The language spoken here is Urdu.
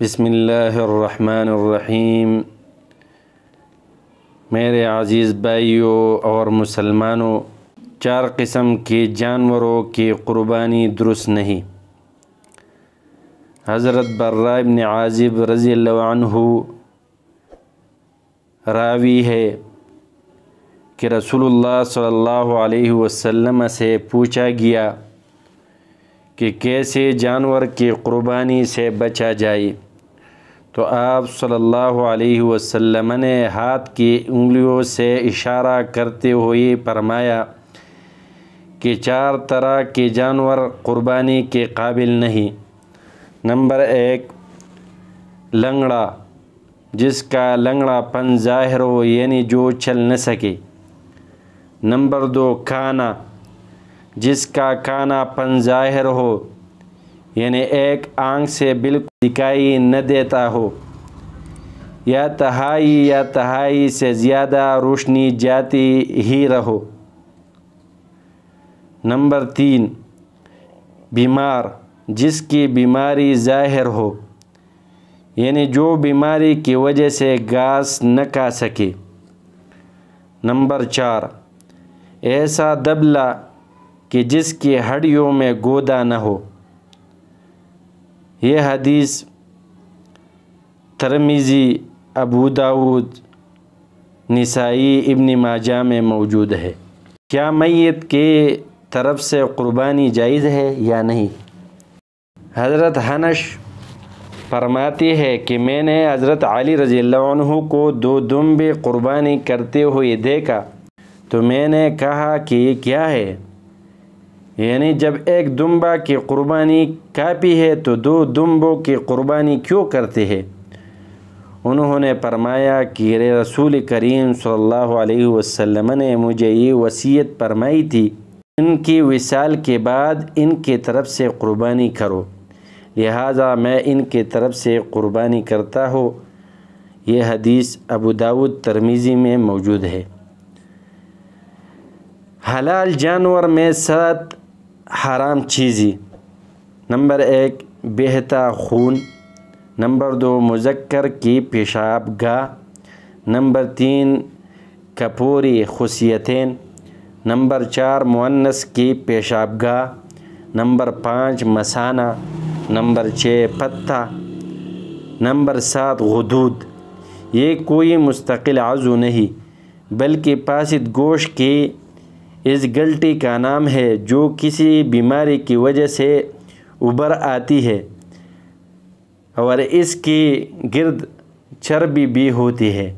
بسم اللہ الرحمن الرحیم۔ میرے عزیز بھائیوں اور مسلمانوں، 4 قسم کے جانوروں کی قربانی درست نہیں۔ حضرت براء بن عازب رضی اللہ عنہ راوی ہے کہ رسول اللہ صلی اللہ علیہ وسلم سے پوچھا گیا کہ کیسے جانور کی قربانی سے بچا جائے، تو آپ صلی اللہ علیہ وسلم نے ہاتھ کی انگلیوں سے اشارہ کرتے ہوئے فرمایا کہ 4 طرح کے جانور قربانی کے قابل نہیں۔ نمبر 1، لنگڑا، جس کا لنگڑا پن ظاہر ہو، یعنی جو چل نہ سکے۔ نمبر 2، کانا، جس کا کانا پن ظاہر ہو، یعنی ایک آنکھ سے بالکل دکھائی نہ دیتا ہو، یا تہائی سے زیادہ روشنی جاتی ہی رہو۔ نمبر 3، بیمار، جس کی بیماری ظاہر ہو، یعنی جو بیماری کی وجہ سے گھاس نہ کھا سکے۔ نمبر 4، ایسا دبلا کہ جس کی ہڈیوں میں گودا نہ ہو۔ یہ حدیث ترمذی، ابو داؤد، نسائی، ابن ماجہ میں موجود ہے۔ کیا میت کے طرف سے قربانی جائز ہے یا نہیں؟ حضرت انس فرماتے ہیں کہ میں نے حضرت علی رضی اللہ عنہ کو 2 دمبے قربانی کرتے ہوئے دیکھا، تو میں نے کہا کہ یہ کیا ہے؟ یعنی جب ایک دمبا کی قربانی کافی ہے تو 2 دمبوں کی قربانی کیوں کرتے ہیں؟ انہوں نے فرمایا کہ رسول کریم صلی اللہ علیہ وسلم نے مجھے یہ وصیت فرمائی تھی، ان کی وصال کے بعد ان کی طرف سے قربانی کرو، لہٰذا میں ان کی طرف سے قربانی کرتا ہوں۔ یہ حدیث ابو داؤد، ترمذی میں موجود ہے۔ حلال جانور میں 7 حرام چیزیں۔ نمبر 1، بہتا خون۔ نمبر 2، مذکر کی پیشاب گاہ۔ نمبر 3، کپوری خصیتین۔ نمبر 4، مؤنث کی پیشاب گاہ۔ نمبر 5، مثانہ۔ نمبر 6، پتہ۔ نمبر 7، غدود۔ یہ کوئی مستقل عضو نہیں بلکہ فاسد گوشت کی اس گلٹی کا نام ہے جو کسی بیماری کی وجہ سے ابھر آتی ہے اور اس کی گرد چربی بھی ہوتی ہے۔